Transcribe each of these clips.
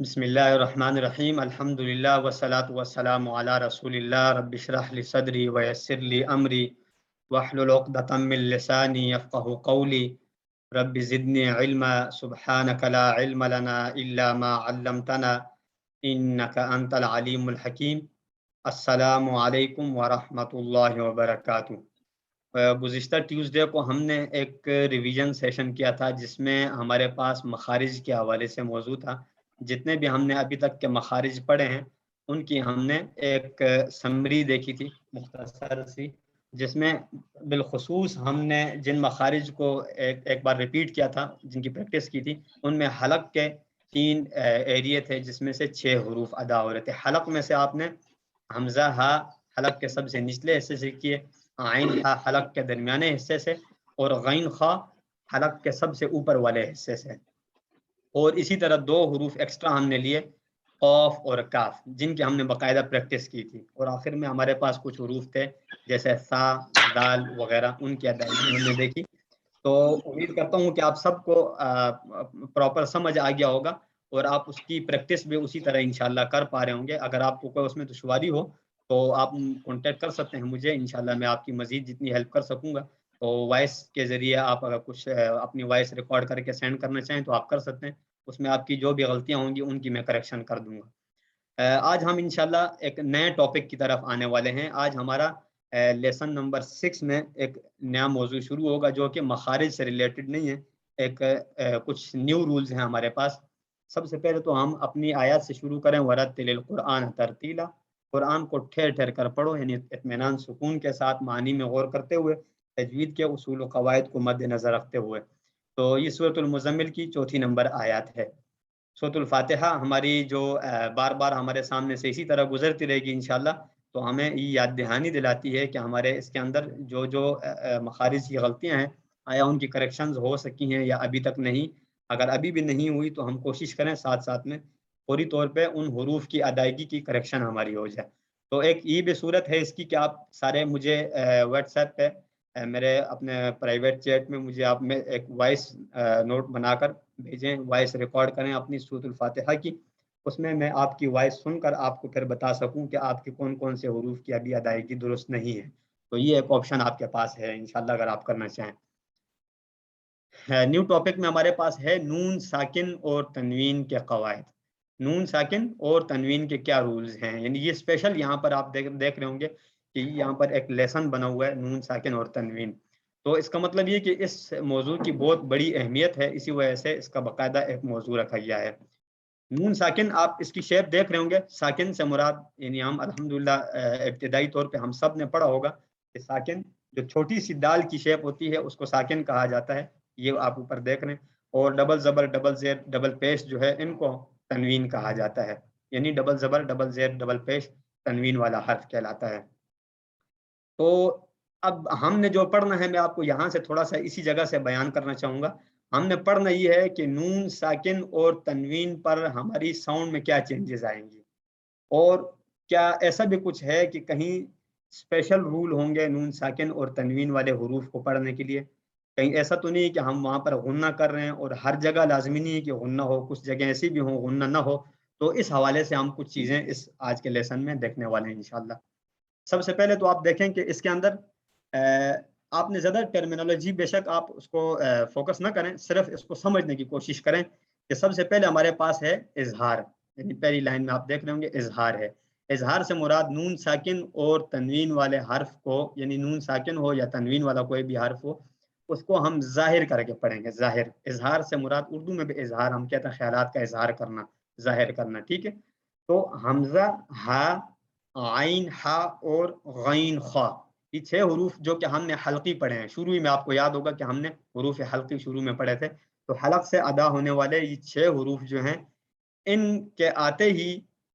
بسم اللہ الرحمن الرحیم الحمد للہ والصلاة والسلام علی رسول اللہ رب اشرح لی صدری ویسر لی امری واحلل عقدۃ من لسانی یفقهوا قولی رب زدنی علما سبحانک لا علم لنا الا ما علمتنا انک انت العلیم الحکیم۔ السلام علیکم ورحمۃ اللہ وبرکاتہ۔ گزشتہ ٹیوزڈے کو ہم نے ایک ریویژن سیشن کیا تھا جس میں ہمارے پاس مخارج کے حوالے سے موضوع تھا۔ جتنے بھی ہم نے ابھی تک کے مخارج پڑھے ہیں ان کی ہم نے ایک سمری دیکھی تھی مختصر سی، جس میں بالخصوص ہم نے جن مخارج کو ایک بار ریپیٹ کیا تھا، جن کی پریکٹس کی تھی، ان میں حلق کے 3 ایریے تھے جس میں سے 6 حروف ادا ہو رہے تھے۔ حلق میں سے آپ نے حمزہ ہا حلق کے سب سے نچلے حصے سے کیے، عین ہا حلق کے درمیانے حصے سے، اور غین خا حلق کے سب سے اوپر والے حصے سے، اور اسی طرح 2 حروف ایکسٹرا ہم نے لیے، قاف اور کاف، جن کی ہم نے باقاعدہ پریکٹس کی تھی، اور آخر میں ہمارے پاس کچھ حروف تھے جیسے سا، دال وغیرہ، ان کی ادائیگی ہم نے دیکھی۔ تو امید کرتا ہوں کہ آپ سب کو پراپر سمجھ آ گیا ہوگا اور آپ اس کی پریکٹس بھی اسی طرح انشاءاللہ کر پا رہے ہوں گے۔ اگر آپ کو کوئی اس میں دشواری ہو تو آپ کانٹیکٹ کر سکتے ہیں مجھے، انشاءاللہ میں آپ کی مزید جتنی ہیلپ کر سکوں گا۔ تو وائس کے ذریعے آپ اگر کچھ اپنی وائس ریکارڈ کر کے سینڈ کرنا چاہیں تو آپ کر سکتے ہیں، اس میں آپ کی جو بھی غلطیاں ہوں گی ان کی میں کریکشن کر دوں گا۔ آج ہم انشاءاللہ ایک نئے ٹاپک کی طرف آنے والے ہیں۔ آج ہمارا لیسن نمبر 6 میں ایک نیا موضوع شروع ہوگا جو کہ مخارج سے ریلیٹڈ نہیں ہے، ایک کچھ نیو رولز ہیں ہمارے پاس۔ سب سے پہلے تو ہم اپنی آیات سے شروع کریں، وَرَتِّلِ الْقُرْآنَ تَرْتِیلًا، قرآن کو ٹھہر ٹھہر کر پڑھو، یعنی اطمینان سکون کے ساتھ معنی میں غور کرتے ہوئے، تجوید کے اصول و قواعد کو مد نظر رکھتے ہوئے۔ تو یہ سورۃ المزمل کی 4 نمبر آیات ہے۔ سورۃ الفاتحہ ہماری جو بار بار ہمارے سامنے سے اسی طرح گزرتی رہے گی انشاءاللہ، تو ہمیں یہ یاد دہانی دلاتی ہے کہ ہمارے اس کے اندر جو مخارج کی غلطیاں ہیں، آیا ان کی کریکشنز ہو سکی ہیں یا ابھی تک نہیں۔ اگر ابھی بھی نہیں ہوئی تو ہم کوشش کریں ساتھ ساتھ میں فوری طور پہ ان حروف کی ادائیگی کی کریکشن ہماری ہو جائے۔ تو ایک یہ بھی صورت ہے اس کی کہ آپ سارے مجھے واٹس ایپ پہ میرے اپنے پرائیویٹ چیٹ میں مجھے آپ میں ایک وائس نوٹ بنا کر بھیجیں، وائس ریکارڈ کریں اپنی سورۃ الفاتحہ کی، اس میں آپ کی وائس سن کر آپ کو پھر بتا سکوں کہ آپ کے کون کون سے حروف کی ابھی ادائیگی درست نہیں ہے۔ تو یہ ایک آپشن آپ کے پاس ہے انشاءاللہ اگر آپ کرنا چاہیں۔ نیو ٹاپک میں ہمارے پاس ہے نون ساکن اور تنوین کے قواعد۔ نون ساکن اور تنوین کے کیا رولز ہیں، یعنی یہ اسپیشل یہاں پر آپ دیکھ رہے ہوں گے کہ یہاں پر ایک لیسن بنا ہوا ہے نون ساکن اور تنوین۔ تو اس کا مطلب یہ کہ اس موضوع کی بہت بڑی اہمیت ہے، اسی وجہ سے اس کا باقاعدہ ایک موضوع رکھا گیا ہے۔ نون ساکن آپ اس کی شیپ دیکھ رہے ہوں گے، ساکن سے مراد یعنی ہم الحمدللہ ابتدائی طور پہ ہم سب نے پڑھا ہوگا کہ ساکن جو چھوٹی سی دال کی شیپ ہوتی ہے اس کو ساکن کہا جاتا ہے، یہ آپ اوپر دیکھ رہے ہیں۔ اور ڈبل زبر، ڈبل زیر، ڈبل پیش جو ہے ان کو تنوین کہا جاتا ہے، یعنی ڈبل زبر، ڈبل زیر، ڈبل پیش تنوین والا حرف کہلاتا ہے۔ تو اب ہم نے جو پڑھنا ہے میں آپ کو یہاں سے تھوڑا سا اسی جگہ سے بیان کرنا چاہوں گا۔ ہم نے پڑھنا یہ ہے کہ نون ساکن اور تنوین پر ہماری ساؤنڈ میں کیا چینجز آئیں گی، اور کیا ایسا بھی کچھ ہے کہ کہیں اسپیشل رول ہوں گے نون ساکن اور تنوین والے حروف کو پڑھنے کے لیے۔ کہیں ایسا تو نہیں کہ ہم وہاں پر غنہ کر رہے ہیں اور ہر جگہ لازمی نہیں ہے کہ غنہ ہو، کچھ جگہ ایسی بھی ہوں غنہ نہ ہو۔ تو اس حوالے سے ہم کچھ چیزیں اس آج کے لیسن میں دیکھنے والے ہیں انشاءاللہ۔ سب سے پہلے تو آپ دیکھیں کہ اس کے اندر آپ نے زیادہ ٹرمینالوجی بے شک آپ اس کو فوکس نہ کریں، صرف اس کو سمجھنے کی کوشش کریں کہ سب سے پہلے ہمارے پاس ہے اظہار، یعنی پہلی لائن میں آپ دیکھ رہے ہوں گے اظہار ہے۔ اظہار سے مراد نون ساکن اور تنوین والے حرف کو، یعنی نون ساکن ہو یا تنوین والا کوئی بھی حرف ہو، اس کو ہم ظاہر کر کے پڑھیں گے۔ ظاہر، اظہار سے مراد اردو میں بھی اظہار ہم کہتے ہیں خیالات کا اظہار کرنا، ظاہر کرنا، ٹھیک ہے۔ تو حمزہ، ہا، عین، ہا اور غین خا، یہ 6 حروف جو کہ ہم نے حلقی پڑھے ہیں، شروع میں آپ کو یاد ہوگا کہ ہم نے حروف حلقی شروع میں پڑھے تھے۔ تو حلق سے ادا ہونے والے یہ 6 حروف جو ہیں، ان کے آتے ہی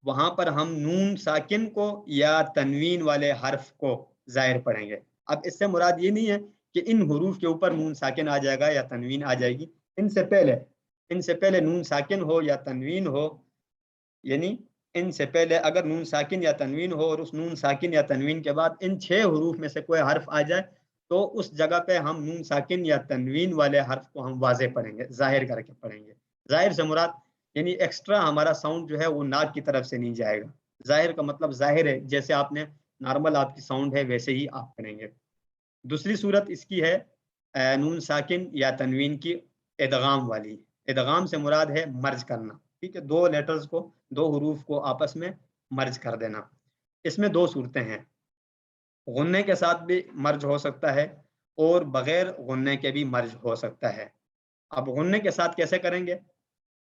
وہاں پر ہم نون ساکن کو یا تنوین والے حرف کو ظاہر پڑھیں گے۔ اب اس سے مراد یہ نہیں ہے کہ ان حروف کے اوپر نون ساکن آ جائے گا یا تنوین آ جائے گی، ان سے پہلے نون ساکن ہو یا تنوین ہو، یعنی ان سے پہلے اگر نون ساکن یا تنوین ہو اور اس نون ساکن یا تنوین کے بعد ان 6 حروف میں سے کوئی حرف آ جائے تو اس جگہ پہ ہم نون ساکن یا تنوین والے حرف کو ہم واضح پڑھیں گے، ظاہر کر کے پڑھیں گے۔ ظاہر سے مراد یعنی ایکسٹرا ہمارا ساؤنڈ جو ہے وہ ناک کی طرف سے نہیں جائے گا. ظاہر کا مطلب ظاہر ہے، جیسے آپ نے نارمل آپ کی ساؤنڈ ہے ویسے ہی آپ کریں گے. دوسری صورت اس کی ہے نون ساکن یا تنوین کی ادغام والی. ادغام سے مراد ہے مرج کرنا. ٹھیک ہے، دو لیٹرز کو، دو حروف کو آپس میں مرج کر دینا. اس میں دو صورتیں ہیں، غننے کے ساتھ بھی مرج ہو سکتا ہے اور بغیر غننے کے بھی مرج ہو سکتا ہے. اب غننے کے ساتھ کیسے کریں گے؟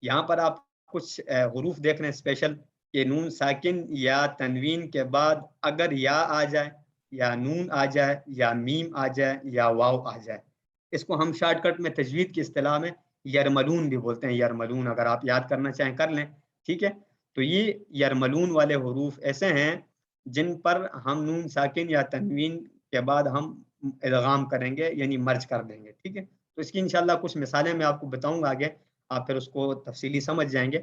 یہاں پر آپ کچھ حروف دیکھ رہے ہیں اسپیشل، کہ نون ساکن یا تنوین کے بعد اگر یا آ جائے یا نون آ جائے یا میم آ جائے یا واو آ جائے، اس کو ہم شارٹ کٹ میں تجوید کی اصطلاح میں یرملون بھی بولتے ہیں. یرملون اگر آپ یاد کرنا چاہیں کر لیں. ٹھیک ہے، تو یہ یرملون والے حروف ایسے ہیں جن پر ہم نون ساکن یا تنوین کے بعد ہم ادغام کریں گے، یعنی مرج کر دیں گے. ٹھیک ہے، تو اس کی انشاءاللہ کچھ مثالیں میں آپ کو بتاؤں گا آگے، آپ پھر اس کو تفصیلی سمجھ جائیں گے.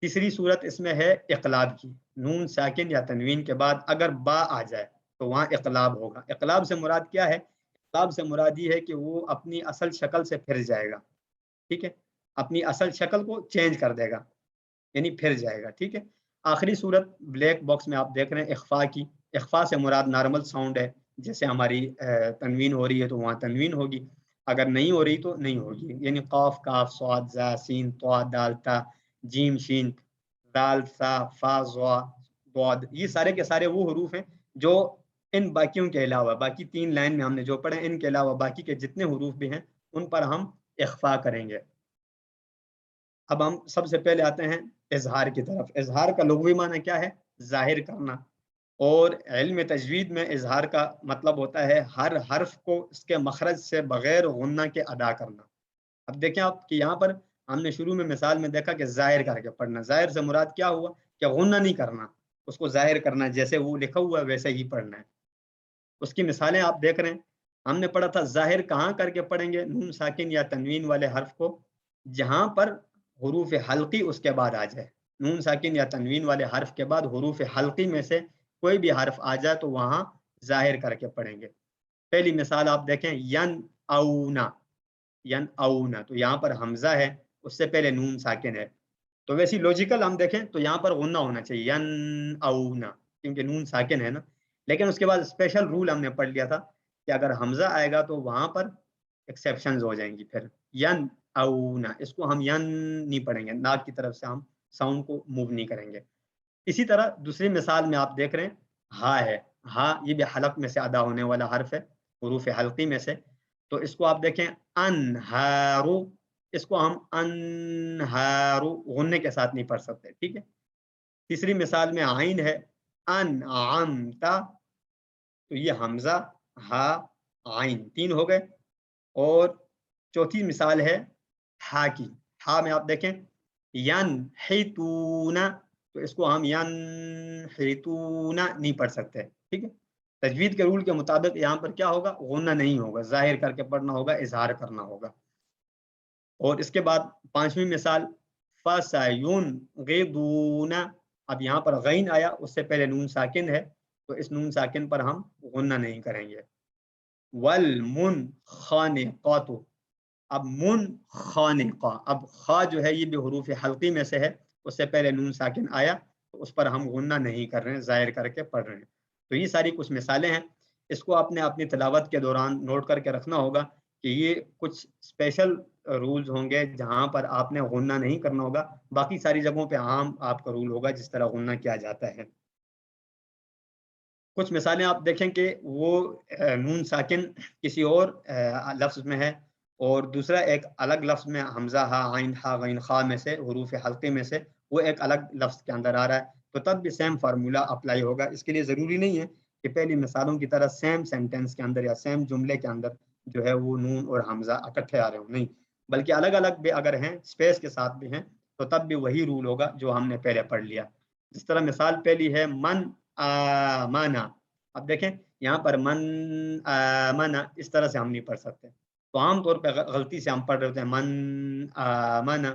تیسری صورت اس میں ہے اقلاب کی. نون ساکن یا تنوین کے بعد اگر با آ جائے تو وہاں اقلاب ہوگا. اقلاب سے مراد کیا ہے؟ اقلاب سے مراد یہ ہے کہ وہ اپنی اصل شکل سے پھر جائے گا. ٹھیک ہے، اپنی اصل شکل کو چینج کر دے گا، یعنی پھر جائے گا. ٹھیک ہے، آخری صورت بلیک باکس میں آپ دیکھ رہے ہیں اخفا کی. اخفا سے مراد نارمل ساؤنڈ ہے، جیسے ہماری تنوین ہو رہی ہے تو وہاں تنوین ہوگی، اگر نہیں ہو رہی تو نہیں ہوگی. یعنی قاف کاف صاد زا سین طا دال تا جیم شین دال سا فا ضا ضاد، یہ سارے کے سارے وہ حروف ہیں جو ان باقیوں کے علاوہ، باقی تین لائن میں ہم نے جو پڑھے ان کے علاوہ باقی کے جتنے حروف بھی ہیں ان پر ہم اخفا کریں گے. اب ہم سب سے پہلے آتے ہیں اظہار کی طرف. اظہار کا لغوی معنی کیا ہے؟ ظاہر کرنا. اور علم تجوید میں اظہار کا مطلب ہوتا ہے ہر حرف کو اس کے مخرج سے بغیر غنہ کے ادا کرنا. اب دیکھیں آپ کہ یہاں پر ہم نے شروع میں مثال میں دیکھا کہ ظاہر کر کے پڑھنا. ظاہر سے مراد کیا ہوا؟ کہ غنہ نہیں کرنا، اس کو ظاہر کرنا، جیسے وہ لکھا ہوا ہے ویسے ہی پڑھنا ہے. اس کی مثالیں آپ دیکھ رہے ہیں. ہم نے پڑھا تھا ظاہر کہاں کر کے پڑھیں گے؟ نون ساکن یا تنوین والے حرف کو جہاں پر حروف حلقی اس کے بعد آ جائے. نون ساکن یا تنوین والے حرف کے بعد حروف حلقی میں سے کوئی بھی حرف آ جائے تو وہاں ظاہر کر کے پڑھیں گے. پہلی مثال آپ دیکھیں، ین اونا. ین اونا تو یہاں پر حمزہ ہے، اس سے پہلے نون ساکن ہے، تو ویسی لوجیکل ہم دیکھیں تو یہاں پر غنہ ہونا چاہیے ین اونا، کیونکہ نون ساکن ہے نا. لیکن اس کے بعد اسپیشل رول ہم نے پڑھ لیا تھا کہ اگر حمزہ آئے گا تو وہاں پر ایکسیپشنز ہو جائیں گی. پھر ین اونا، اس کو ہم ین نہیں پڑھیں گے، ناک کی طرف سے ہم ساؤنڈ کو موو نہیں کریں گے. اسی طرح دوسری مثال میں آپ دیکھ رہے ہیں ہا ہے. ہا یہ بھی حلق میں سے ادا ہونے والا حرف ہے، حروف حلقی میں سے. تو اس کو آپ دیکھیں انہارو، اس کو ہم انہارو غننے کے ساتھ نہیں پڑھ سکتے. ٹھیک ہے، تیسری مثال میں عین ہے انعمتا، تو یہ حمزہ ہا عین تین ہو گئے. اور چوتھی مثال ہے ہا کی. ہا میں آپ دیکھیں ینحتونا، تو اس کو ہم ینحتونا نہیں پڑھ سکتے. ٹھیک ہے، تجوید کے رول کے مطابق یہاں پر کیا ہوگا؟ غنہ نہیں ہوگا، ظاہر کر کے پڑھنا ہوگا، اظہار کرنا ہوگا. اور اس کے بعد پانچویں مثال فَسَيُنْغِضُونَ. اب یہاں پر غین آیا، اس سے پہلے نون ساکن ہے، تو اس نون ساکن پر ہم غنہ نہیں کریں گے. وَالْمُنْخَنِقَةُ. اب منخنقہ، اب خا جو ہے یہ بھی حروف حلقی میں سے ہے، اس سے پہلے نون ساکن آیا تو اس پر ہم غنہ نہیں کر رہے ہیں، ظاہر کر کے پڑھ رہے ہیں. تو یہ ساری کچھ مثالیں ہیں. اس کو آپ نے اپنی تلاوت کے دوران نوٹ کر کے رکھنا ہوگا کہ یہ کچھ اسپیشل رولز ہوں گے جہاں پر آپ نے غنہ نہیں کرنا ہوگا، باقی ساری جگہوں پہ عام آپ کا رول ہوگا جس طرح غنہ کیا جاتا ہے. کچھ مثالیں آپ دیکھیں کہ وہ نون ساکن کسی اور لفظ میں ہے اور دوسرا ایک الگ لفظ میں حمزہ ہا عین ہا غین خا میں سے حروف حلقے میں سے وہ ایک الگ لفظ کے اندر آ رہا ہے، تو تب بھی سیم فارمولا اپلائی ہوگا. اس کے لیے ضروری نہیں ہے کہ پہلی مثالوں کی طرح سیم سینٹینس کے اندر یا سیم جملے کے اندر جو ہے وہ نون اور حمزہ اکٹھے آ رہے ہوں، نہیں، بلکہ الگ الگ بھی اگر ہیں اسپیس کے ساتھ بھی ہیں تو تب بھی وہی رول ہوگا جو ہم نے پہلے پڑھ لیا. جس طرح مثال پہلی ہے من آمنا. اب دیکھیں یہاں پر من آمنا اس طرح سے ہم نہیں پڑھ سکتے، تو عام طور پہ غلطی سے ہم پڑھ رہے ہوتے ہیں من آمنا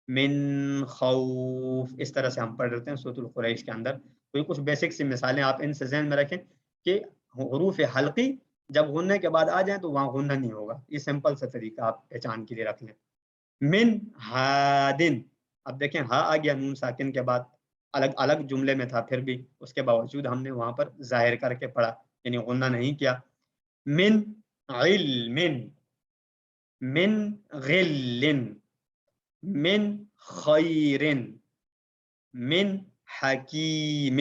من خوف، اس طرح سے ہم پڑھ رہے ہوتے ہیں سورۃ القریش کے اندر. تو یہ کچھ بیسک سی مثالیں آپ ان سے ذہن میں رکھیں کہ حروف حلقی جب غننے کے بعد آ جائیں تو وہاں غنہ نہیں ہوگا. یہ سمپل سا طریقہ آپ پہچان کے لیے رکھ لیں. من ہادن، اب دیکھیں ہا آ گیا نون ساکن کے بعد، الگ الگ جملے میں تھا پھر بھی اس کے باوجود ہم نے وہاں پر ظاہر کر کے پڑھا، یعنی غنہ نہیں کیا. من علم، من غل، من خیر، من حکیم.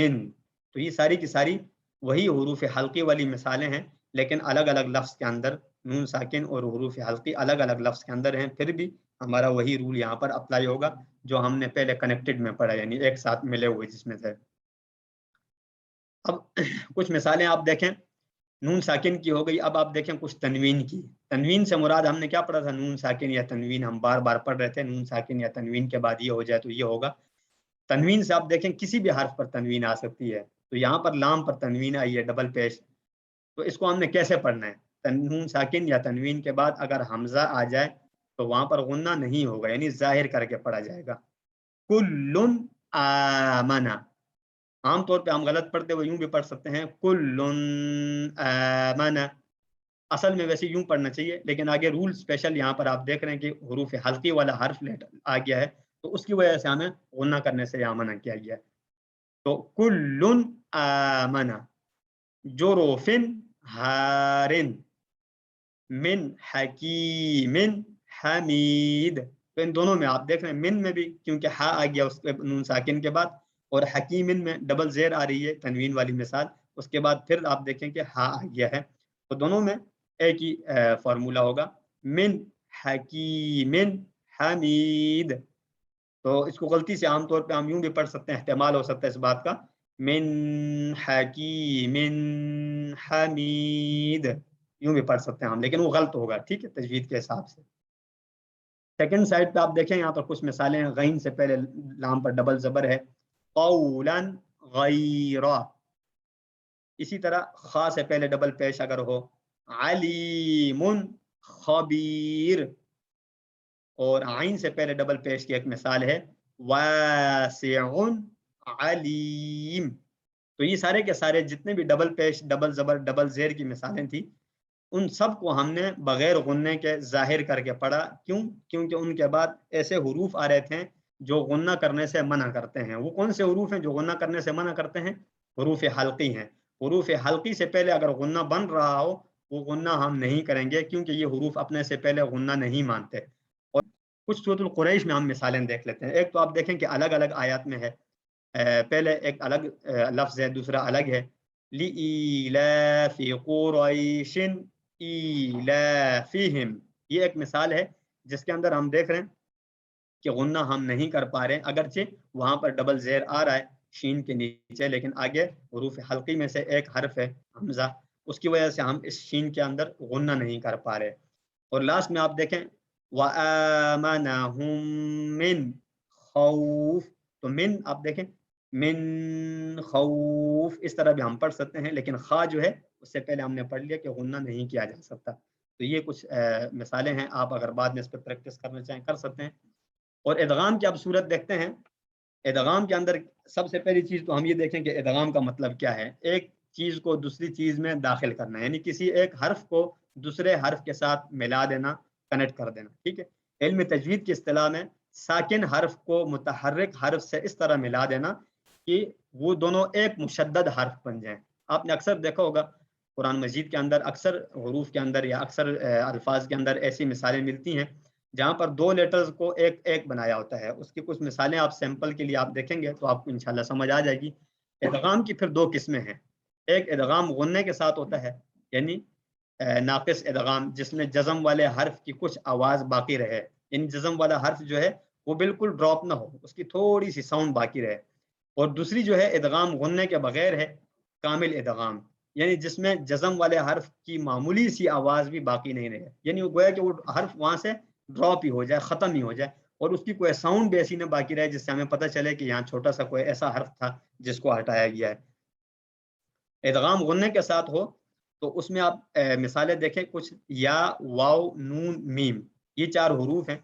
تو یہ ساری کی ساری وہی حروف حلقی والی مثالیں ہیں، لیکن الگ الگ لفظ کے اندر نون ساکن اور حروف حلقی الگ الگ لفظ کے اندر ہیں. پھر بھی ہمارا وہی رول یہاں پر اپلائی ہوگا جو ہم نے پہلے کنیکٹڈ میں پڑھا، یعنی ایک ساتھ ملے ہوئے جس میں تھے. اب کچھ مثالیں آپ دیکھیں، نون ساکن کی ہو گئی. اب آپ دیکھیں کچھ تنوین کی. تنوین سے مراد ہم نے کیا پڑھا تھا؟ نون ساکن یا تنوین. ہم بار بار پڑھ رہے تھے نون ساکن یا تنوین کے بعد یہ ہو جائے تو یہ ہوگا. تنوین سے آپ دیکھیں کسی بھی حرف پر تنوین آ سکتی ہے. تو یہاں پر لام پر تنوین آئی ہے ڈبل پیش، تو اس کو ہم نے کیسے پڑھنا ہے؟ نون ساکن یا تنوین کے بعد اگر حمزہ آ جائے تو وہاں پر غنہ نہیں ہوگا، یعنی ظاہر کر کے پڑھا جائے گا. کل آمنا. عام طور پہ ہم غلط پڑھتے ہوئے یوں بھی پڑھ سکتے ہیں کل آمنا. اصل میں ویسے یوں پڑھنا چاہیے، لیکن آگے رول اسپیشل یہاں پر آپ دیکھ رہے ہیں کہ حروف حلقی والا حرف آ گیا ہے، تو اس کی وجہ سے ہمیں غنہ کرنے سے یہاں منع کیا گیا ہے. تو کل آمنا جروفن ہارن من حکیم حمید. تو ان دونوں میں آپ دیکھ رہے ہیں من میں بھی کیونکہ ہا آ گیا اس نون ساکن کے بعد، اور حکیم میں ڈبل زیر آ رہی ہے تنوین والی مثال، اس کے بعد پھر آپ دیکھیں کہ ہا آ گیا ہے. تو دونوں میں ایک ہی فارمولا ہوگا، من حکیم حمید. تو اس کو غلطی سے عام طور پہ ہم یوں بھی پڑھ سکتے ہیں، احتمال ہو سکتا ہے اس بات کا، من حکیم حمید، یوں بھی پڑھ سکتے ہیں ہم، لیکن وہ غلط ہوگا. ٹھیک ہے، تجوید کے حساب سے. سیکنڈ سائڈ پہ آپ دیکھیں یہاں پر کچھ مثالیں ہیں. غین سے پہلے لام پر ڈبل زبر ہے، قولا غیرا. اسی طرح خا سے پہلے ڈبل پیش اگر ہو، علیم خبیر. اور عین سے پہلے ڈبل پیش کی ایک مثال ہے، واسع علیم. تو یہ سارے کے سارے جتنے بھی ڈبل پیش، ڈبل زبر، ڈبل زیر کی مثالیں تھیں، ان سب کو ہم نے بغیر غننے کے ظاہر کر کے پڑھا. کیوں؟ کیونکہ ان کے بعد ایسے حروف آ رہے تھے جو غنہ کرنے سے منع کرتے ہیں. وہ کون سے حروف ہیں جو غنہ کرنے سے منع کرتے ہیں؟ حروف حلقی ہیں. حروف حلقی سے پہلے اگر غنہ بن رہا ہو وہ غنہ ہم نہیں کریں گے، کیونکہ یہ حروف اپنے سے پہلے غنہ نہیں مانتے. اور کچھ سورۃ القریش میں ہم مثالیں دیکھ لیتے ہیں. ایک تو آپ دیکھیں کہ الگ الگ آیات میں ہے، پہلے ایک الگ لفظ ہے، دوسرا الگ ہے. لِإِيلَافِ قُرَيْشٍ إِيلَافِهِمْ. یہ ایک مثال ہے جس کے اندر ہم دیکھ رہے ہیں کہ غنہ ہم نہیں کر پا رہے، اگرچہ وہاں پر ڈبل زیر آ رہا ہے شین کے نیچے، لیکن آگے حروف حلقی میں سے ایک حرف ہے حمزہ، اس کی وجہ سے ہم اس شین کے اندر غنہ نہیں کر پا رہے. اور لاسٹ میں آپ دیکھیں وَآمَنَهُم مِّن خوف. تو من آپ دیکھیں من خوف، اس طرح بھی ہم پڑھ سکتے ہیں، لیکن خا جو ہے اس سے پہلے ہم نے پڑھ لیا کہ غنہ نہیں کیا جا سکتا. تو یہ کچھ مثالیں ہیں، آپ اگر بعد میں اس پہ پریکٹس کرنا چاہیں کر سکتے ہیں. اور ادغام کی اب صورت دیکھتے ہیں. ادغام کے اندر سب سے پہلی چیز تو ہم یہ دیکھیں کہ ادغام کا مطلب کیا ہے. ایک چیز کو دوسری چیز میں داخل کرنا، یعنی کسی ایک حرف کو دوسرے حرف کے ساتھ ملا دینا، کنیکٹ کر دینا. ٹھیک ہے، علم تجوید کی اصطلاح میں ساکن حرف کو متحرک حرف سے اس طرح ملا دینا کہ وہ دونوں ایک مشدد حرف بن جائیں. آپ نے اکثر دیکھا ہوگا قرآن مجید کے اندر اکثر حروف کے اندر یا اکثر الفاظ کے اندر ایسی مثالیں ملتی ہیں جہاں پر دو لیٹرز کو ایک ایک بنایا ہوتا ہے. اس کی کچھ مثالیں آپ سیمپل کے لیے آپ دیکھیں گے تو آپ کو انشاءاللہ سمجھ آ جائے گی. ادغام کی پھر دو قسمیں ہیں. ایک ادغام غننے کے ساتھ ہوتا ہے، یعنی ناقص ادغام، جس میں جزم والے حرف کی کچھ آواز باقی رہے، یعنی جزم والا حرف جو ہے وہ بالکل ڈراپ نہ ہو، اس کی تھوڑی سی ساؤنڈ باقی رہے. اور دوسری جو ہے ادغام غننے کے بغیر ہے، کامل ادغام، یعنی جس میں جزم والے حرف کی معمولی سی آواز بھی باقی نہیں رہے، یعنی وہ گویا کہ وہ حرف وہاں سے ڈراپ ہی ہو جائے، ختم ہی ہو جائے، اور اس کی کوئی ساؤنڈ بھی ایسی نہ باقی رہے جس سے ہمیں پتہ چلے کہ یہاں چھوٹا سا کوئی ایسا حرف تھا جس کو ہٹایا گیا ہے. ادغام غننے کے ساتھ ہو تو اس میں آپ مثالیں دیکھیں کچھ، یا واو نون میم، یہ چار حروف ہیں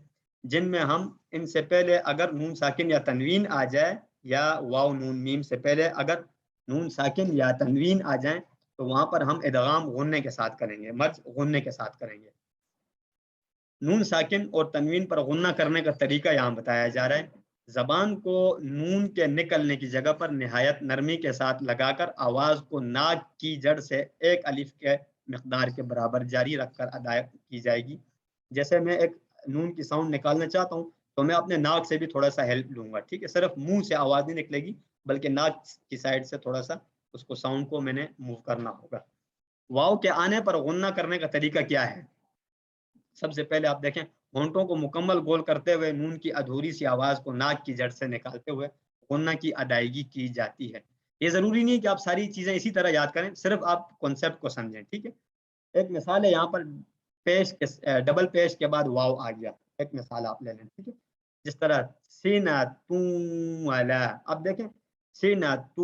جن میں ہم ان سے پہلے اگر نون ساکن یا تنوین آ جائے، یا واو نون میم سے پہلے اگر نون ساکن یا تنوین آ جائیں تو وہاں پر ہم ادغام غننے کے ساتھ کریں گے، مرج غننے کے ساتھ کریں گے. نون ساکن اور تنوین پر غنہ کرنے کا طریقہ یہاں بتایا جا رہا ہے. زبان کو نون کے نکلنے کی جگہ پر نہایت نرمی کے ساتھ لگا کر آواز کو ناک کی جڑ سے ایک الف کے مقدار کے برابر جاری رکھ کر ادا کی جائے گی. جیسے میں ایک نون کی ساؤنڈ نکالنا چاہتا ہوں تو میں اپنے ناک سے بھی تھوڑا سا ہیلپ لوں گا. ٹھیک ہے, صرف منہ سے آواز نہیں نکلے گی بلکہ ناک کی سائڈ سے تھوڑا سا اس کو ساؤنڈ کو میں نے موو کرنا ہوگا. واو کے آنے پر غنہ کرنے کا طریقہ کیا ہے؟ سب سے پہلے آپ دیکھیں, ہونٹوں کو مکمل گول کرتے ہوئے نون کی ادھوری سی آواز کو ناک کی جڑ سے نکالتے ہوئے غنہ کی ادائیگی کی جاتی ہے. یہ ضروری نہیں کہ آپ ساری چیزیں اسی طرح یاد کریں, صرف آپ کنسیپٹ کو سمجھیں. ٹھیک ہے, ایک مثال ہے, یہاں پر پیش کے ڈبل پیش کے بعد واو آ گیا. ایک مثال آپ لے لیں. ٹھیک ہے, جس طرح سینۃ والا, اب دیکھیں سینۃ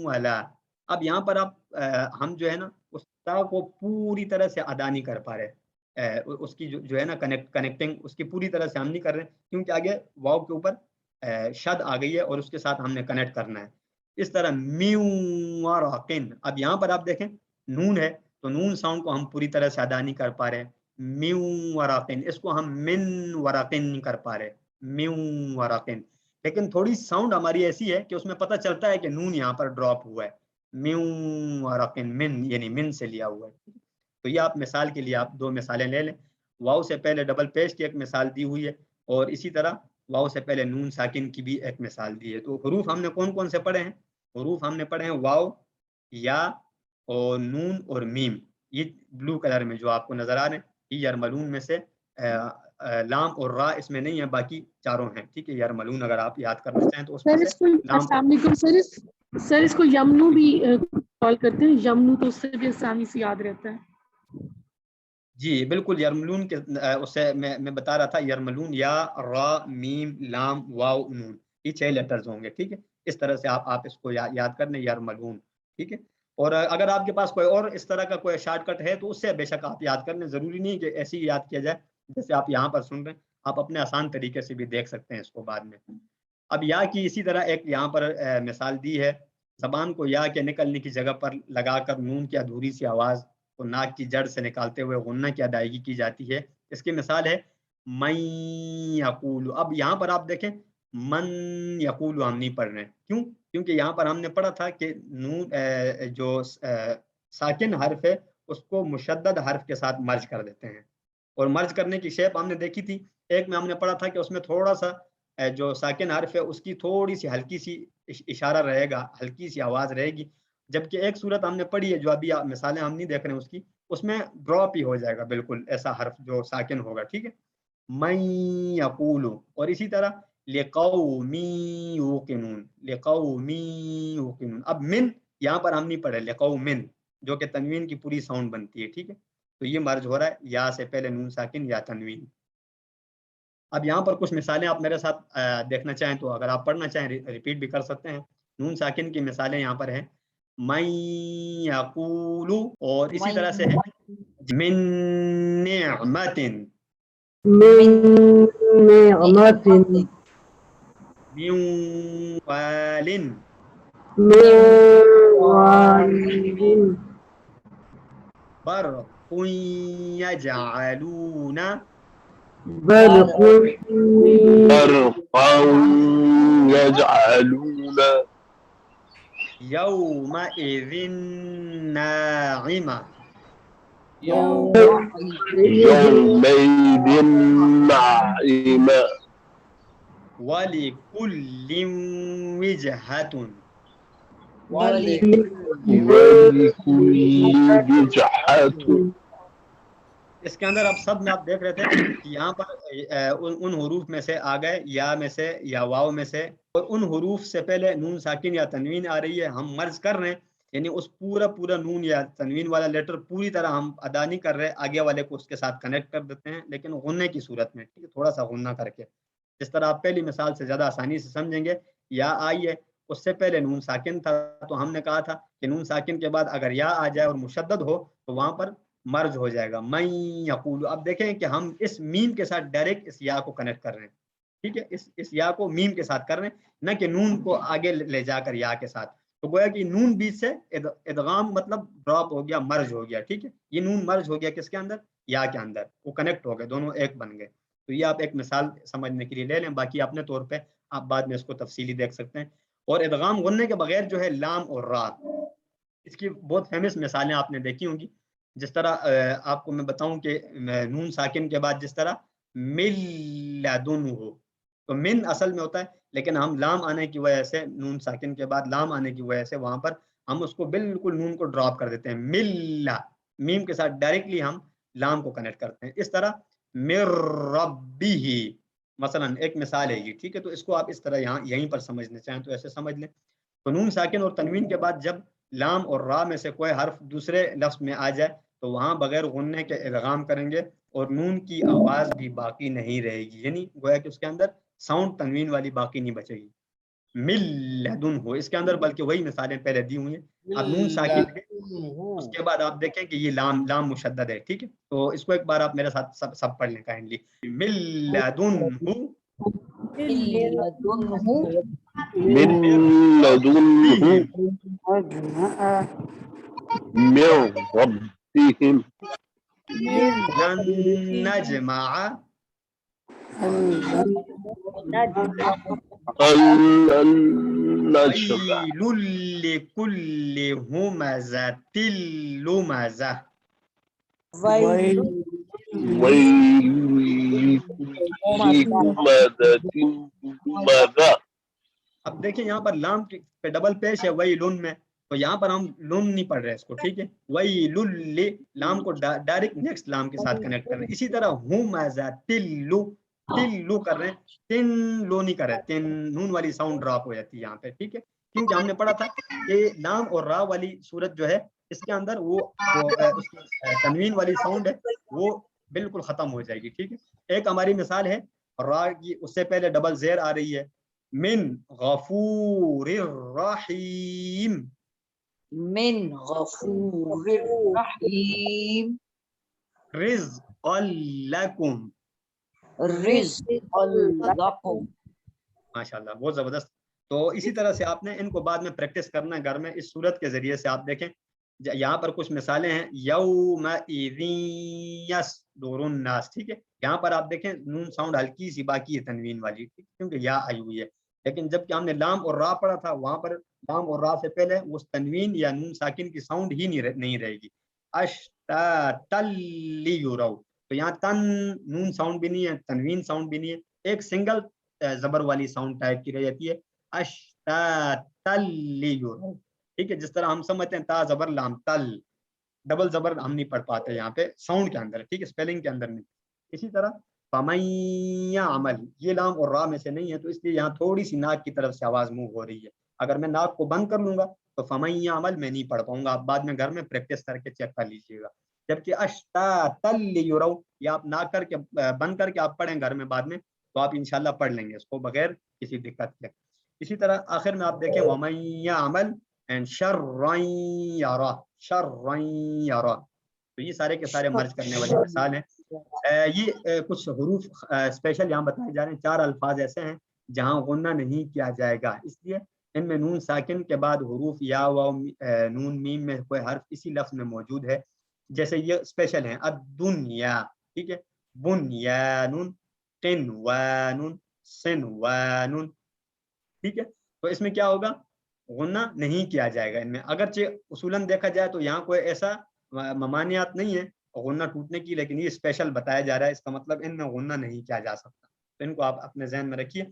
والا. اب یہاں پر آپ ہم جو ہے نا اس تا کو پوری طرح سے ادا نہیں کر پا رہے, اس کی جو ہے نا کنیکٹنگ اس کی پوری طرح سے ہم نہیں کر رہے, کیونکہ آگے واو کے اوپر شد آ گئی ہے اور اس کے ساتھ ہم نے کنیکٹ کرنا ہے. اس طرح میوراقن, اب یہاں پر آپ دیکھیں نون ہے تو نون ساؤنڈ کو ہم پوری طرح سے ادا نہیں کر پا رہے. میوراقن, اس کو ہم من وراقن نہیں کر پا رہے, میوراقن. لیکن تھوڑی ساؤنڈ ہماری ایسی ہے کہ اس میں پتہ چلتا ہے کہ نون یہاں پر ڈراپ ہوا ہے. میوراقن, من یعنی من سے لیا ہوا ہے. تو یہ آپ مثال کے لیے آپ دو مثالیں لے لیں. واو سے پہلے ڈبل پیش کی ایک مثال دی ہوئی ہے, اور اسی طرح واو سے پہلے نون ساکن کی بھی ایک مثال دی ہے. تو حروف ہم نے کون کون سے پڑھے ہیں؟ حروف ہم نے پڑھے ہیں واو, یا اور نون اور میم. یہ بلو کلر میں جو آپ کو نظر آ رہے ہیں یہ یرملون میں سے لام اور را اس میں نہیں ہے, باقی چاروں ہیں. ٹھیک ہے, یرملون اگر آپ یاد کرنا چاہیں تو اس میں سر سے اس کو لام. السلام علیکم سر اس کو یمنو بھی کال کرتے ہیں, یمنو تو اس سے بھی آسانی سے یاد رہتا ہے. جی بالکل, یرملون کے اس سے میں بتا رہا تھا, یرملون یا را میم لام واو نون, یہ 6 لیٹرز ہوں گے. ٹھیک ہے, اس طرح سے آپ اس کو یاد کر لیں, یرملون. ٹھیک ہے, اور اگر آپ کے پاس کوئی اور اس طرح کا کوئی شارٹ کٹ ہے تو اس سے بے شک آپ یاد کر لیں, ضروری نہیں کہ ایسے ہی یاد کیا جائے جیسے آپ یہاں پر سن رہے ہیں. آپ اپنے آسان طریقے سے بھی دیکھ سکتے ہیں اس کو بعد میں. اب یا کی اسی طرح ایک یہاں پر مثال دی ہے, زبان کو یا کے نکلنے کی جگہ پر لگا کر نون کی ادھوری سی آواز کو ناک کی جڑ سے نکالتے ہوئے غنہ کی ادائیگی کی جاتی ہے. اس کی مثال ہے من یقول. اب یہاں پر آپ دیکھیں من یقول ہم نہیں پڑھ رہے. کیوں؟ کیونکہ یہاں پر ہم نے پڑھا تھا کہ نون جو ساکن حرف ہے اس کو مشدد حرف کے ساتھ مرج کر دیتے ہیں, اور مرج کرنے کی شیپ ہم نے دیکھی تھی. ایک میں ہم نے پڑھا تھا کہ اس میں تھوڑا سا جو ساکن حرف ہے اس کی تھوڑی سی ہلکی سی اشارہ رہے گا, ہلکی سی آواز رہے گی. جبکہ ایک صورت ہم نے پڑھی ہے جو ابھی مثالیں ہم نہیں دیکھ رہے ہیں اس کی, اس میں ڈراپ ہی ہو جائے گا بالکل ایسا حرف جو ساکن ہوگا. ٹھیک ہے, من یقول. اور اسی طرح لقوم یوقنون, لقوم یوقنون. اب من یہاں پر ہم نہیں پڑھے, لقوم جو کہ تنوین کی پوری ساؤنڈ بنتی ہے. ٹھیک ہے, تو یہ مرج ہو رہا ہے یا سے پہلے نون ساکن یا تنوین. اب یہاں پر کچھ مثالیں آپ میرے ساتھ دیکھنا چاہیں تو اگر آپ پڑھنا چاہیں ریپیٹ بھی کر سکتے ہیں. نون ساکن کی مثالیں یہاں پر ہیں من یقول, اور اسی طرح سے ہے من نعمت, من نعمة من وال, من والد برق يجعلون, برق برقا يجعلون يومئذ ناعمة, يومئذ ناعمة ولكل وجهة, ولكل وجهة. اس کے اندر اب سب میں آپ دیکھ رہے تھے کہ یہاں پر ان حروف میں سے آ گئے یا میں سے یا واو میں سے, اور ان حروف سے پہلے نون ساکن یا تنوین آ رہی ہے, ہم مرج کر رہے ہیں, یعنی اس پورا نون یا تنوین والا لیٹر پوری طرح ہم ادا نہیں کر رہے, آگے والے کو اس کے ساتھ کنیکٹ کر دیتے ہیں لیکن غنے کی صورت میں. ٹھیک ہے, تھوڑا سا غنہ کر کے, جس طرح آپ پہلی مثال سے زیادہ آسانی سے سمجھیں گے. یا آئی ہے, اس سے پہلے نون ساکن تھا تو ہم نے کہا تھا کہ نون ساکن کے بعد اگر یا آ جائے اور مشدد ہو تو وہاں پر مرج ہو جائے گا من یقول. اب دیکھیں کہ ہم اس میم کے ساتھ ڈائریکٹ اس یا کو کنیکٹ کر رہے ہیں. ٹھیک ہے, اس یا کو میم کے ساتھ کر رہے ہیں, نہ کہ نون کو آگے لے جا کر یا کے ساتھ. تو گویا کہ نون بیچ سے ادغام مطلب ڈراپ ہو گیا, مرج ہو گیا. ٹھیک ہے, یہ نون مرج ہو گیا کس کے اندر؟ یا کے اندر, وہ کنیکٹ ہو گئے, دونوں ایک بن گئے. تو یہ آپ ایک مثال سمجھنے کے لیے لے لیں, باقی اپنے طور پہ آپ بعد میں اس کو تفصیلی دیکھ سکتے ہیں. اور ادغام غننے کے بغیر جو ہے لام اور را، اس کی بہت فیمس مثالیں آپ نے دیکھی ہوں گی. جس طرح آپ کو میں بتاؤں کہ نون ساکن کے بعد جس طرح مل لدن ہو، تو من اصل میں ہوتا ہے، لیکن ہم لام آنے کی وجہ سے، نون ساکن کے بعد لام آنے کی وجہ سے وہاں پر ہم اس کو بالکل نون کو ڈراپ کر دیتے ہیں، مل، میم کے ساتھ ڈائریکٹلی ہم لام کو کنیکٹ کرتے ہیں. اس طرح مر ربی، مثلا ایک مثال ہے یہ، ٹھیک ہے. تو اس کو آپ اس طرح یہاں یہیں پر سمجھنا چاہیں تو ایسے سمجھ لیں. تو نون ساکن اور تنوین کے بعد جب لام اور را میں سے کوئی حرف دوسرے لفظ میں آ جائے تو وہاں بغیر غننے کے ادغام کریں گے اور نون کی آواز بھی باقی نہیں رہے گی، یعنی گویا کہ اس کے اندر ساؤنڈ تنوین والی باقی نہیں بچے گی. مل لدن ہو، اس کے اندر بلکہ وہی مثالیں پہلے دی ہوئی ہیں. اب نون ساکن ہے، اس کے بعد آپ دیکھیں کہ یہ لام لام مشدد ہے، ٹھیک ہے. تو اس کو ایک بار آپ میرے ساتھ سب پڑھ لیں کائنڈلی. مل لدن ہو من لدنه من ربهم لن نجمع أن نجمع ويل لكل همزة لمزة. ويل لكل همزة لمزة. اب دیکھیں یہاں پر لام پہ ڈبل پیش ہے ویلن میں، تو یہاں پر ہم لن نہیں پڑھ رہے اس کو، ٹھیک ہے. ویل، لام کو ڈائریکٹ نیکسٹ لام کے ساتھ کنیکٹ کر رہے ہیں. اسی طرح ہمزہ تلو کر رہے ہیں، تن لو نہیں کر رہے، تن نون والی ساؤنڈ ڈراپ ہو جاتی ہے یہاں پہ، ٹھیک ہے. کیونکہ ہم نے پڑھا تھا کہ لام اور را والی صورت جو ہے اس کے اندر وہ اس کی تنوین والی ساؤنڈ ہے وہ بالکل ختم ہو جائے گی، ٹھیک ہے. ایک ہماری مثال ہے را کی، اس سے پہلے ڈبل زیر آ رہی ہے، من غفور الرحیم، من غفور الرحیم، رزق لکم. رزق لکم. ماشاءاللہ بہت زبردست. تو اسی طرح سے آپ نے ان کو بعد میں پریکٹس کرنا ہے گھر میں. اس صورت کے ذریعے سے آپ دیکھیں یہاں پر کچھ مثالیں ہیں، یومئذ یصدر الناس، ٹھیک ہے. یہاں پر آپ دیکھیں نون ساؤنڈ ہلکی سی باقی ہے تنوین والی، کیونکہ یا آئی ہوئی ہے. لیکن جب کہ ہم نے لام اور را پڑھا تھا وہاں پر لام اور را سے پہلے وہ تنوین یا نون ساکن کی ساؤنڈ ہی نہیں رہے گی. اشتاتل لیرو، تو یہاں تن نون ساؤنڈ بھی نہیں ہے، تنوین ساؤنڈ بھی نہیں ہے، ایک سنگل زبر والی ساؤنڈ ٹائپ کی رہ جاتی ہے، اشتاتل لیرو، ٹھیک ہے. جس طرح ہم سمجھتے ہیں تا زبر لام تل، ڈبل زبر ہم نہیں پڑھ پاتے یہاں پہ ساؤنڈ کے اندر، ٹھیک ہے، اسپیلنگ کے اندر نہیں. اسی طرح فَمَن يَعْمَلْ، یہ لام اور را میں سے نہیں ہے تو اس لیے یہاں تھوڑی سی ناک کی طرف سے آواز موو ہو رہی ہے. اگر میں ناک کو بند کر لوں گا تو فَمَن يَعْمَلْ میں نہیں پڑھ پاؤں گا. آپ بعد میں گھر میں پریکٹس کر کے چیک کر لیجیے گا. جبکہ اشتاتل لیرو یہ آپ ناک کر کے بند کر کے آپ پڑھیں گھر میں بعد میں تو آپ انشاءاللہ پڑھ لیں گے اس کو بغیر کسی دقت کے. اسی طرح آخر میں آپ دیکھیں وَمَن يَعْمَلْ اینڈ شَرًّا يَرَى، شَرًّا يَرَى، تو یہ سارے کے سارے مرج کرنے والی مثال ہیں. یہ کچھ حروف اسپیشل یہاں بتائے جا رہے ہیں. 4 الفاظ ایسے ہیں جہاں غنہ نہیں کیا جائے گا، اس لیے ان میں نون ساکن کے بعد حروف یا و نون میم میں کوئی حرف اسی لفظ میں موجود ہے. جیسے یہ اسپیشل ہیں الدنیا، ٹھیک ہے، بنیان، قنوان، صنوان، ٹھیک ہے. تو اس میں کیا ہوگا، غنہ نہیں کیا جائے گا ان میں. اگرچہ اصولاً دیکھا جائے تو یہاں کوئی ایسا ممانعات نہیں ہے غنہ ٹوٹنے کی، لیکن یہ اسپیشل بتایا جا رہا ہے، اس کا مطلب ان میں غنہ نہیں کیا جا سکتا. تو ان کو آپ اپنے ذہن میں رکھیے.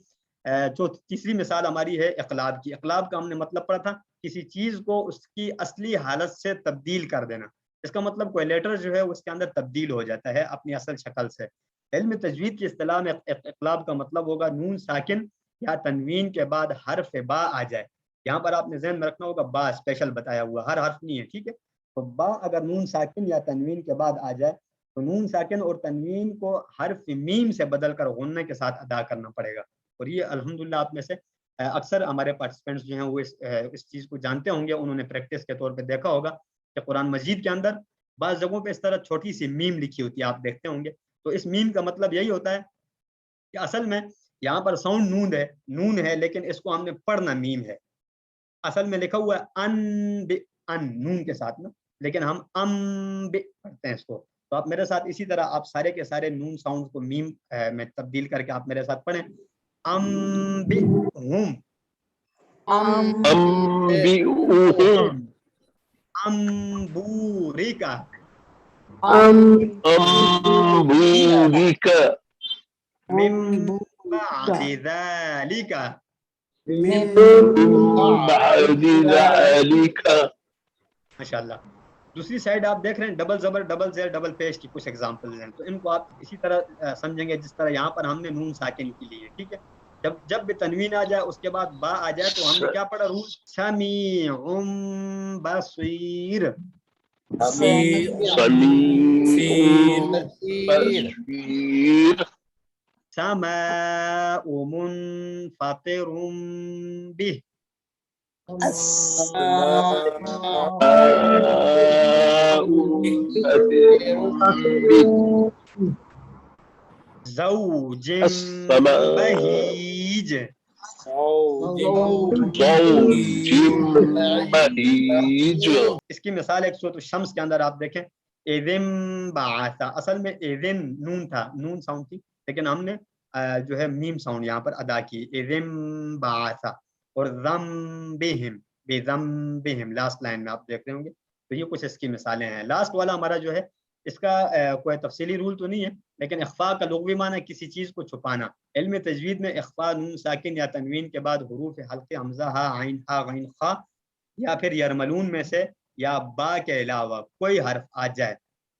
تیسری مثال ہماری ہے اقلاب کی. اقلاب کا ہم نے مطلب پڑھا تھا کسی چیز کو اس کی اصلی حالت سے تبدیل کر دینا. اس کا مطلب کوئی لیٹر جو ہے اس کے اندر تبدیل ہو جاتا ہے اپنی اصل شکل سے. علم تجوید کی اصطلاح میں اقلاب کا مطلب ہوگا نون ساکن یا تنوین کے بعد حرف با آ جائے. یہاں پر آپ نے ذہن میں رکھنا ہوگا با اسپیشل بتایا ہوا، ہر حرف نہیں ہے، ٹھیک ہے. تو با اگر نون ساکن یا تنوین کے بعد آ جائے تو نون ساکن اور تنوین کو حرف میم سے بدل کر غنہ کے ساتھ ادا کرنا پڑے گا. اور یہ الحمدللہ آپ میں سے اکثر ہمارے پارٹیسپینٹس جو ہیں وہ اس چیز کو جانتے ہوں گے، انہوں نے پریکٹس کے طور پہ دیکھا ہوگا کہ قرآن مجید کے اندر بعض جگہوں پہ اس طرح چھوٹی سی میم لکھی ہوتی ہے، آپ دیکھتے ہوں گے. تو اس میم کا مطلب یہی ہوتا ہے کہ اصل میں یہاں پر ساؤنڈ نون ہے لیکن اس کو ہم نے پڑھنا میم ہے. اصل میں لکھا ہوا ہے ان نون کے ساتھ نا، لیکن ہم پڑھتے ہیں اس کو. تو آپ میرے ساتھ اسی طرح آپ سارے کے سارے نون ساؤنڈ کو میم میں تبدیل کر کے آپ میرے ساتھ پڑھیں. أنبئهم أنبئهم أنبورك أنبئك من بعد ذلك من بعد ذلك. ماشاءاللہ. دوسری سائڈ آپ دیکھ رہے ہیں ڈبل زبر ڈبل زیر ڈبل پیش کی کچھ ایگزامپلز ہیں، تو ان کو آپ اسی طرح سمجھیں گے جس طرح یہاں پر ہم نے نون ساکن کی لی ہے. ٹھیک ہے، جب بھی تنوین آ جائے اس کے بعد با آ جائے تو ہم نے کیا پڑھا رول سمیع بصیر. سمیع بصیر. سماء منفطر به زوج بهيج بهیج. اس کی مثال ایک سورۃ الشمس کے اندر آپ دیکھیں اذن بعث، اصل میں اذن نون تھا، نون ساؤنڈ تھی، لیکن ہم نے جو ہے میم ساؤنڈ یہاں پر ادا کی اذن بعث. اور ذنبہم بذنبہم لاسٹ لائن میں آپ دیکھ رہے ہوں گے. تو یہ کچھ اس کی مثالیں ہیں. لاسٹ والا ہمارا جو ہے اس کا کوئی تفصیلی رول تو نہیں ہے، لیکن اخفاء کا لغوی معنی کسی چیز کو چھپانا. علم تجوید میں اخفاء نون ساکن یا تنوین کے بعد حروف حلقے حمزہ ہا عین ہا غین خا یا پھر یرملون میں سے یا با کے علاوہ کوئی حرف آ جائے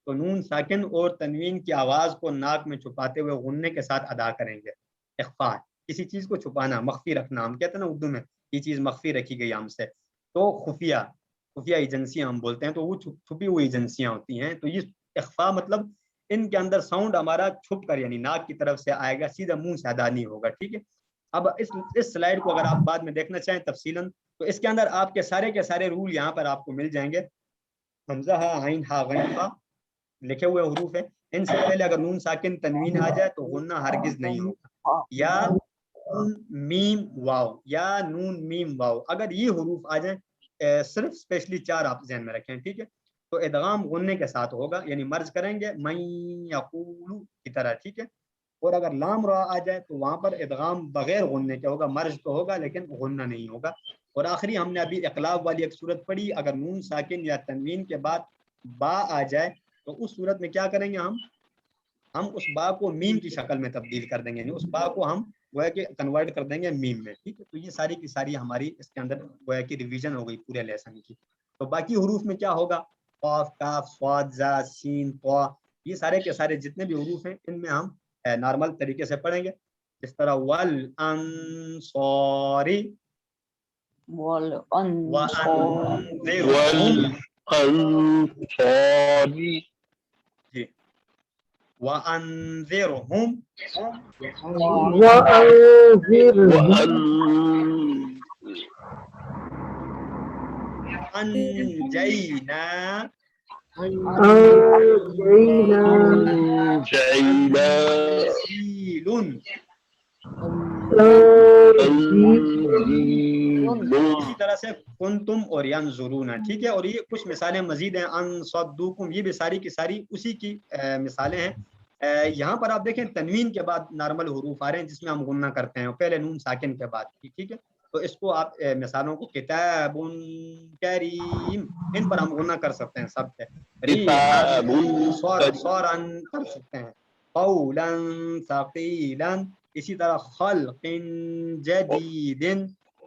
تو نون ساکن اور تنوین کی آواز کو ناک میں چھپاتے ہوئے غننے کے ساتھ ادا کریں گے. اخفاء کسی چیز کو چھپانا، مخفی رکھنا، ہم کہتے ہیں نا اردو میں یہ چیز مخفی رکھی گئی ہم سے، تو خفیہ ایجنسیاں ہم بولتے ہیں، تو وہ چھپی ہوئی ایجنسیاں ہوتی ہیں. تو یہ اخفاء مطلب ان کے اندر ساؤنڈ ہمارا چھپ کر یعنی ناک کی طرف سے آئے گا، سیدھا منہ سے ادا نہیں ہوگا. ٹھیک ہے، اب اس سلائیڈ کو اگر آپ بعد میں دیکھنا چاہیں تفصیلاً تو اس کے اندر آپ کے سارے رول یہاں پر آپ کو مل جائیں گے. حمزہ ہا عین ہا غین خا لکھے ہوئے حروف ہیں، ان سے پہلے اگر نون ساکن تنوین آ جائے تو غنہ ہرگز نہیں ہوگا، یا نون میم واو یا نون میم واو. اگر یہ حروف آ جائیں صرف اسپیشلی 4 آپ ذہن میں رکھیں. ٹھیک ہے، تو ادغام غننے کے ساتھ ہوگا یعنی مرج کریں گے من یقول کی طرح. ٹھیک ہے، اور اگر لام را آ جائے تو وہاں پر ادغام بغیر غننے کے ہوگا، مرج تو ہوگا لیکن غنہ نہیں ہوگا. اور آخری ہم نے ابھی اقلاب والی ایک صورت پڑھی، اگر نون ساکن یا تنوین کے بعد با آ جائے تو اس صورت میں کیا کریں گے، ہم اس با کو میم کی شکل میں تبدیل کر دیں گے، یعنی اس با کو ہم گویا کہ کنورٹ کر دیں گے میم میں. ٹھیک ہے، تو یہ ساری کی ساری ہماری اس کے اندر گویا کہ ریویژن ہو گئی پورے لیسن کی. تو باقی حروف میں کیا ہوگا، قاف کاف صاد ذا سین طا، یہ سارے کے سارے جتنے بھی حروف ہیں ان میں ہم نارمل طریقے سے پڑھیں گے، جس طرح والانصاری والانصاری جی وانذرهم انجینا اسی طرح سے کنتم اور ینظرون. ٹھیک ہے، اور یہ کچھ مثالیں مزید ہیں، ان صدوکم، یہ بھی ساری کی ساری اسی کی مثالیں ہیں. یہاں پر آپ دیکھیں تنوین کے بعد نارمل حروف آ رہے ہیں جس میں ہم غنہ کرتے ہیں، پہلے نون ساکن کے بعد. ٹھیک ہے، تو اس کو آپ مثالوں کو کتاب کریم ان پر ہم غنہ کر سکتے ہیں، سب پہ سورن کر سکتے ہیں، قولا ثقیلا، اسی طرح خلق جدید،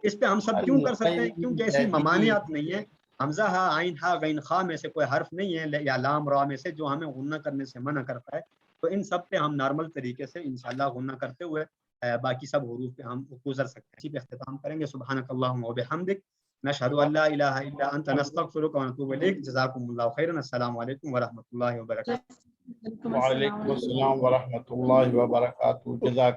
اس پہ ہم سب کیوں کر سکتے ہیں کیونکہ ایسی ممانعت نہیں ہے. حمزہ ہا عین ہا غین خا میں سے کوئی حرف نہیں ہے یا لام را میں سے جو ہمیں غنہ کرنے سے منع کرتا ہے، تو ان سب پہ ہم نارمل طریقے سے انشاءاللہ غنہ کرتے ہوئے باقی سب حروف پہ ہم گزر سکتے ہیں. اسی پہ اختتام کریں گے. سبحانک اللہم و بحمدک نشہد ان لا الہ الا انت نستغفرک و نتوب الیک. جزاکم اللہ خیرا. السلام علیکم ورحمۃ اللہ وبرکاتہ. وعلیکم وعلیکم السلام ورحمۃ اللہ وبرکاتہ. جزاک